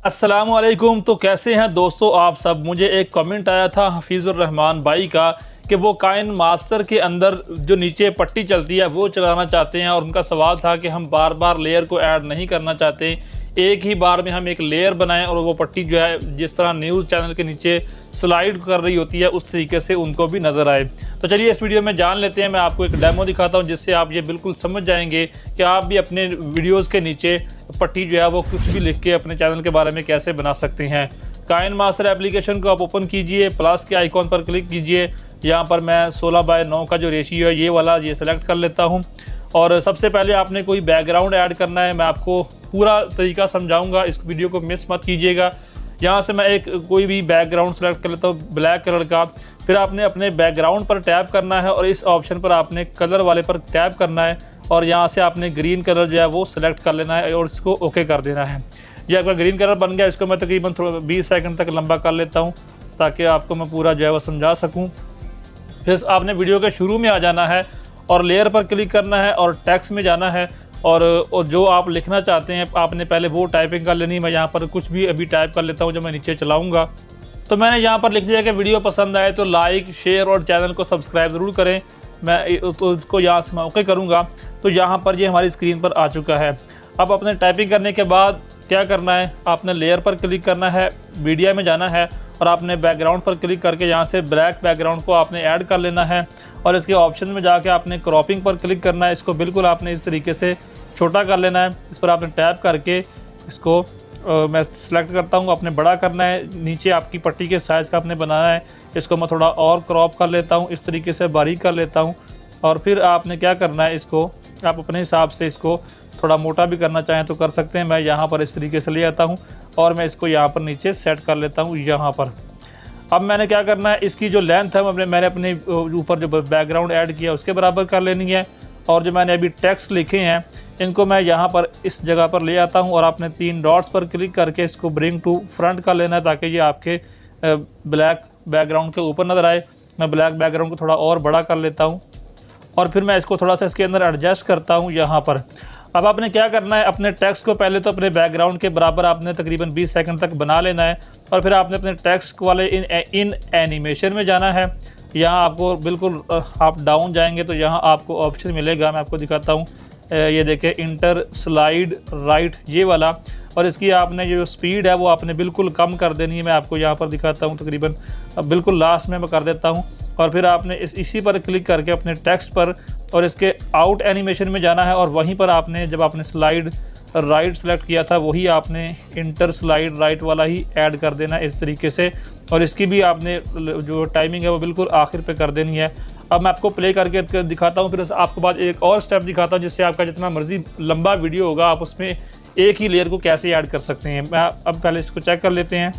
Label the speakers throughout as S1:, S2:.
S1: अस्सलामुअलैकुम। तो कैसे हैं दोस्तों आप सब। मुझे एक कमेंट आया था हफीज़ुर रहमान भाई का कि वो काइन मास्टर के अंदर जो नीचे पट्टी चलती है वो चलाना चाहते हैं, और उनका सवाल था कि हम बार बार लेयर को ऐड नहीं करना चाहते, एक ही बार में हम एक लेयर बनाएं और वो पट्टी जो है जिस तरह न्यूज़ चैनल के नीचे स्लाइड कर रही होती है उस तरीके से उनको भी नज़र आए। तो चलिए इस वीडियो में जान लेते हैं। मैं आपको एक डेमो दिखाता हूं जिससे आप ये बिल्कुल समझ जाएंगे कि आप भी अपने वीडियोज़ के नीचे पट्टी जो है वो कुछ भी लिख के अपने चैनल के बारे में कैसे बना सकते हैं। काइन मास्टर एप्लीकेशन को आप ओपन कीजिए, प्लस के आइकॉन पर क्लिक कीजिए। यहाँ पर मैं 16:9 का जो रेशियो है ये वाला ये सेलेक्ट कर लेता हूँ। और सबसे पहले आपने कोई बैकग्राउंड ऐड करना है। मैं आपको पूरा तरीका समझाऊंगा, इस वीडियो को मिस मत कीजिएगा। यहाँ से मैं एक कोई भी बैकग्राउंड सेलेक्ट कर लेता हूँ ब्लैक कलर का। फिर आपने अपने बैकग्राउंड पर टैप करना है और इस ऑप्शन पर आपने कलर वाले पर टैप करना है और यहाँ से आपने ग्रीन कलर जो है वो सिलेक्ट कर लेना है और इसको ओके कर देना है। ये अगर ग्रीन कलर बन गया, इसको मैं तकरीबन 20 सेकंड तक लंबा कर लेता हूँ ताकि आपको मैं पूरा जो है वो समझा सकूँ। फिर आपने वीडियो के शुरू में आ जाना है और लेयर पर क्लिक करना है और टेक्स्ट में जाना है और जो आप लिखना चाहते हैं आपने पहले वो टाइपिंग कर लेनी है। मैं यहाँ पर कुछ भी अभी टाइप कर लेता हूँ जो मैं नीचे चलाऊँगा। तो मैंने यहाँ पर लिख दिया कि वीडियो पसंद आए तो लाइक शेयर और चैनल को सब्सक्राइब ज़रूर करें। मैं तो उसको यहाँ से मैं ओके करूँगा। तो यहाँ पर ये हमारी स्क्रीन पर आ चुका है। अब अपने टाइपिंग करने के बाद क्या करना है, आपने लेयर पर क्लिक करना है, मीडिया में जाना है और आपने बैकग्राउंड पर क्लिक करके यहाँ से ब्लैक बैकग्राउंड को आपने ऐड कर लेना है और इसके ऑप्शन में जाके आपने क्रॉपिंग पर क्लिक करना है। इसको बिल्कुल आपने इस तरीके से छोटा कर लेना है। इस पर आपने टैप करके इसको मैं सिलेक्ट करता हूँ, आपने बड़ा करना है। नीचे आपकी पट्टी के साइज़ का आपने बनाना है। इसको मैं थोड़ा और क्रॉप कर लेता हूँ, इस तरीके से बारीक कर लेता हूँ। और फिर आपने क्या करना है, इसको आप अपने हिसाब से इसको थोड़ा मोटा भी करना चाहें तो कर सकते हैं। मैं यहाँ पर इस तरीके से ले आता हूँ और मैं इसको यहाँ पर नीचे सेट कर लेता हूँ यहाँ पर। अब मैंने क्या करना है, इसकी जो लेंथ है मैंने अपने ऊपर जो बैकग्राउंड ऐड किया उसके बराबर कर लेनी है। और जो मैंने अभी टेक्स्ट लिखे हैं इनको मैं यहाँ पर इस जगह पर ले आता हूँ और आपने 3 डॉट्स पर क्लिक करके इसको ब्रिंग टू फ्रंट कर लेना है ताकि ये आपके ब्लैक बैकग्राउंड के ऊपर नज़र आए। मैं ब्लैक बैकग्राउंड को थोड़ा और बड़ा कर लेता हूँ और फिर मैं इसको थोड़ा सा इसके अंदर एडजस्ट करता हूँ यहाँ पर। अब आपने क्या करना है, अपने टेक्स्ट को पहले तो अपने बैकग्राउंड के बराबर आपने तकरीबन 20 सेकंड तक बना लेना है और फिर आपने अपने टेक्स्ट वाले इन एनिमेशन में जाना है। यहाँ आपको बिल्कुल आप डाउन जाएंगे तो यहाँ आपको ऑप्शन मिलेगा, मैं आपको दिखाता हूँ। ये देखें इंटर स्लाइड राइट ये वाला, और इसकी आपने जो स्पीड है वो आपने बिल्कुल कम कर देनी है। मैं आपको यहाँ पर दिखाता हूँ, तकरीबन बिल्कुल लास्ट में मैं कर देता हूँ। और फिर आपने इसी पर क्लिक करके अपने टेक्स्ट पर और इसके आउट एनिमेशन में जाना है और वहीं पर आपने जब आपने स्लाइड राइट सेलेक्ट किया था वही आपने इंटर स्लाइड राइट वाला ही ऐड कर देना इस तरीके से। और इसकी भी आपने जो टाइमिंग है वो बिल्कुल आखिर पे कर देनी है। अब मैं आपको प्ले करके दिखाता हूँ, फिर आपके बाद एक और स्टेप दिखाता हूँ जिससे आपका जितना मर्जी लंबा वीडियो होगा आप उसमें एक ही लेयर को कैसे ऐड कर सकते हैं। मैं अब पहले इसको चेक कर लेते हैं।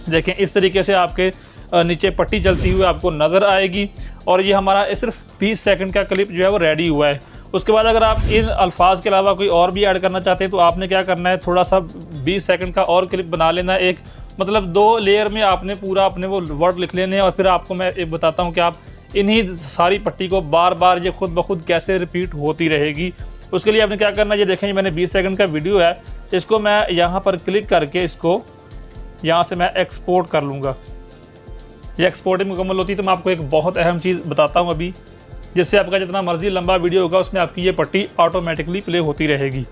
S1: देखें इस तरीके से आपके नीचे पट्टी चलती हुई आपको नज़र आएगी और ये हमारा सिर्फ 20 सेकंड का क्लिप जो है वो रेडी हुआ है। उसके बाद अगर आप इन अल्फाज के अलावा कोई और भी ऐड करना चाहते हैं तो आपने क्या करना है, थोड़ा सा 20 सेकंड का और क्लिप बना लेना है। एक मतलब 2 लेयर में आपने पूरा अपने वो वर्ड लिख लेने हैं और फिर आपको मैं एक बताता हूँ कि आप इन्हीं सारी पट्टी को बार बार ये खुद ब खुद कैसे रिपीट होती रहेगी। उसके लिए आपने क्या करना है, ये देखें मैंने 20 सेकंड का वीडियो है, इसको मैं यहाँ पर क्लिक करके इसको यहाँ से मैं एक्सपोर्ट कर लूँगा। ये एक्सपोर्टिंग मुकम्मल होती है तो मैं आपको एक बहुत अहम चीज़ बताता हूँ अभी, जिससे आपका जितना मर्जी लंबा वीडियो होगा उसमें आपकी ये पट्टी ऑटोमेटिकली प्ले होती रहेगी।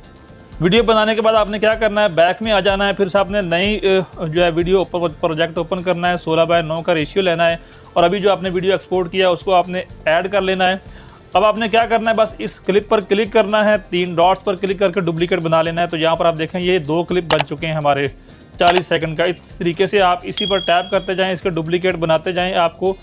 S1: वीडियो बनाने के बाद आपने क्या करना है, बैक में आ जाना है। फिर से आपने नई जो है वीडियो प्रोजेक्ट ओपन करना है, 16:9 का रेशियो लेना है और अभी जो आपने वीडियो एक्सपोर्ट किया उसको आपने ऐड कर लेना है। अब आपने क्या करना है, बस इस क्लिप पर क्लिक करना है, 3 डॉट्स पर क्लिक करके डुप्लीकेट बना लेना है। तो यहाँ पर आप देखें ये 2 क्लिप बन चुके हैं हमारे 40 सेकंड का। इस तरीके से आप इसी पर टैप करते जाएं, इसके डुप्लीकेट बनाते जाएं, आपको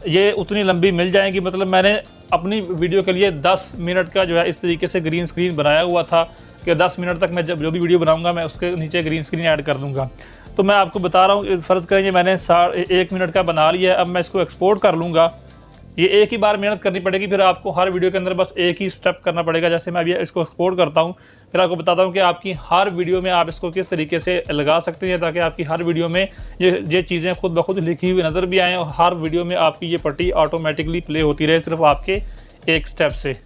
S1: ये उतनी लंबी मिल जाएगी। मतलब मैंने अपनी वीडियो के लिए 10 मिनट का जो है इस तरीके से ग्रीन स्क्रीन बनाया हुआ था कि 10 मिनट तक मैं जब जो भी वीडियो बनाऊंगा मैं उसके नीचे ग्रीन स्क्रीन ऐड कर दूंगा। तो मैं आपको बता रहा हूँ, फ़र्ज़ करें मैंने 1 मिनट का बना लिया है। अब मैं इसको एक्सपोर्ट कर लूँगा। ये एक ही बार मेहनत करनी पड़ेगी, फिर आपको हर वीडियो के अंदर बस एक ही स्टेप करना पड़ेगा। जैसे मैं अभी इसको एक्सपोर्ट करता हूँ, फिर आपको बताता हूँ कि आपकी हर वीडियो में आप इसको किस तरीके से लगा सकते हैं ताकि आपकी हर वीडियो में ये चीज़ें खुद ब खुद लिखी हुई नज़र भी आएँ और हर वीडियो में आपकी ये पट्टी ऑटोमेटिकली प्ले होती रहे सिर्फ आपके एक स्टेप से।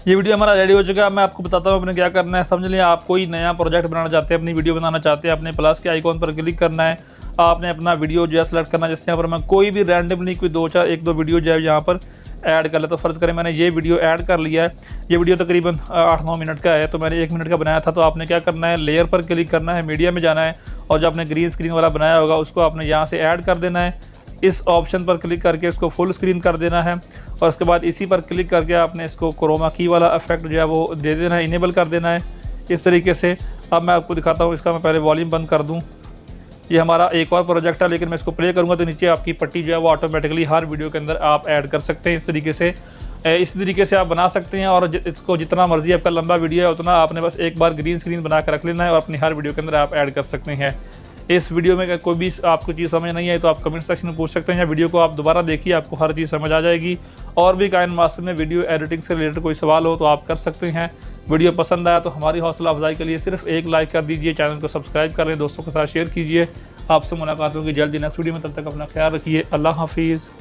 S1: ये वीडियो हमारा रेडी हो चुका है। मैं आपको बताता हूँ अपने क्या करना है। समझ लें आप कोई नया प्रोजेक्ट बनाना चाहते हैं, अपनी वीडियो बनाना चाहते हैं, अपने प्लस के आइकॉन पर क्लिक करना है। आपने अपना वीडियो जो है सेलेक्ट करना है। जैसे यहाँ पर मैं कोई भी रैंडमली कोई 1-2 वीडियो जो है यहाँ पर ऐड कर ले। तो फ़र्ज़ करें मैंने ये वीडियो ऐड कर लिया है। ये वीडियो तकरीबन 8-9 मिनट का है, तो मैंने 1 मिनट का बनाया था। तो आपने क्या करना है, लेयर पर क्लिक करना है, मीडिया में जाना है और जो आपने ग्रीन स्क्रीन वाला बनाया होगा उसको आपने यहाँ से ऐड कर देना है। इस ऑप्शन पर क्लिक करके इसको फुल स्क्रीन कर देना है और उसके बाद इसी पर क्लिक करके आपने इसको क्रोमा की वाला इफेक्ट जो है वो दे देना है, इनेबल कर देना है इस तरीके से। अब मैं आपको दिखाता हूँ, इसका मैं पहले वॉल्यूम बंद कर दूँ। ये हमारा एक और प्रोजेक्ट है, लेकिन मैं इसको प्ले करूँगा तो नीचे आपकी पट्टी जो है वो ऑटोमेटिकली हर वीडियो के अंदर आप ऐड कर सकते हैं। इस तरीके से आप बना सकते हैं और इसको जितना मर्जी आपका लंबा वीडियो है उतना आपने बस एक बार ग्रीन स्क्रीन बना कर रख लेना है और अपनी हर वीडियो के अंदर आप ऐड कर सकते हैं। इस वीडियो में कोई भी आपको चीज़ समझ नहीं आई तो आप कमेंट सेक्शन में पूछ सकते हैं, या वीडियो को आप दोबारा देखिए, आपको हर चीज़ समझ आ जाएगी। और भी काइन मास्टर में वीडियो एडिटिंग से रिलेटेड कोई सवाल हो तो आप कर सकते हैं। वीडियो पसंद आया तो हमारी हौसला अफजाई के लिए सिर्फ एक लाइक कर दीजिए, चैनल को सब्सक्राइब कर लें, दोस्तों के साथ शेयर कीजिए। आपसे मुलाकात होगी जल्दी नेक्स्ट वीडियो में, तब तक अपना ख्याल रखिए। अल्लाह हाफिज़।